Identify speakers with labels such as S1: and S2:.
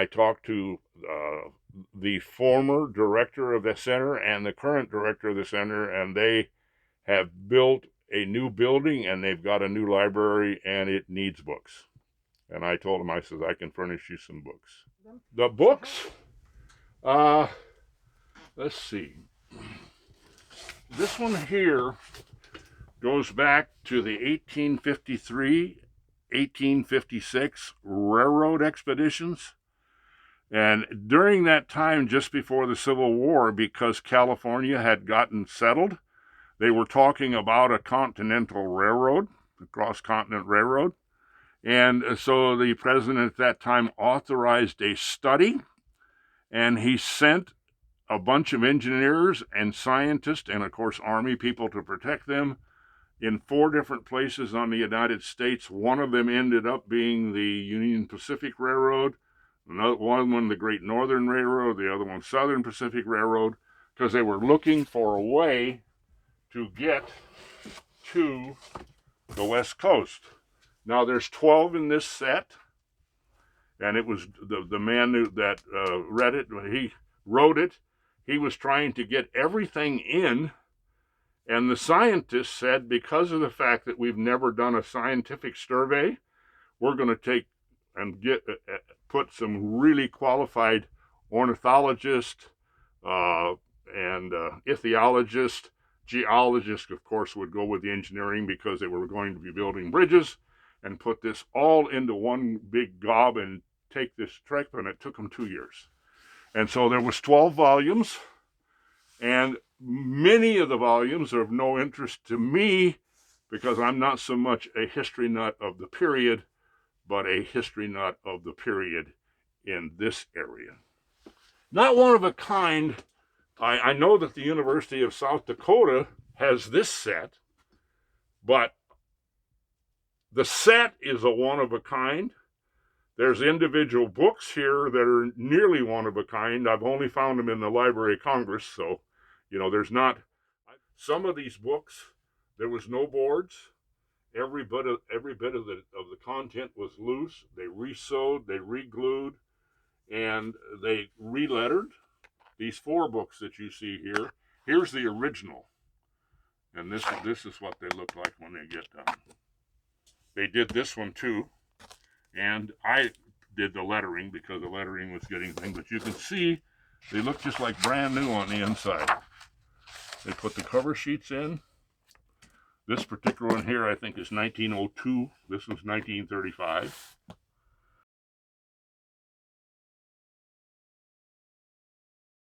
S1: I talked to the former director of the center and the current director of the center, and they have built a new building and they've got a new library and it needs books. And I told him, I said, I can furnish you some books. The books, let's see. This one here goes back to the 1853, 1856 railroad expeditions. And during that time, just before the Civil War, because California had gotten settled, they were talking about a continental railroad, a cross-continent railroad. And so the president at that time authorized a study, and he sent a bunch of engineers and scientists and, of course, Army people to protect them in 4 different places on the United States. One of them ended up being the Union Pacific Railroad, another one the Great Northern Railroad, the other one Southern Pacific Railroad, because they were looking for a way to get to the West Coast. Now there's 12 in this set, and it was the man that read it, he wrote it, he was trying to get everything in, and the scientists said, because of the fact that we've never done a scientific survey, we're going to take and put some really qualified ornithologists and ichthyologists. Geologists, of course, would go with the engineering because they were going to be building bridges, and put this all into one big gob and take this trek, and it took them 2 years. And so there was 12 volumes, and many of the volumes are of no interest to me because I'm not so much a history nut of the period, but a history nut of the period in this area. Not one of a kind. I know that the University of South Dakota has this set, but the set is a one of a kind. There's individual books here that are nearly one of a kind. I've only found them in the Library of Congress, so, there's not. Some of these books, there was no boards. Every bit of the content was loose. They re-sewed, they re-glued, and they re-lettered. These 4 books that you see here, here's the original. And this is what they look like when they get done. They did this one too. And I did the lettering because the lettering was getting things. But you can see they look just like brand new on the inside. They put the cover sheets in. This particular one here I think is 1902. This one's 1935.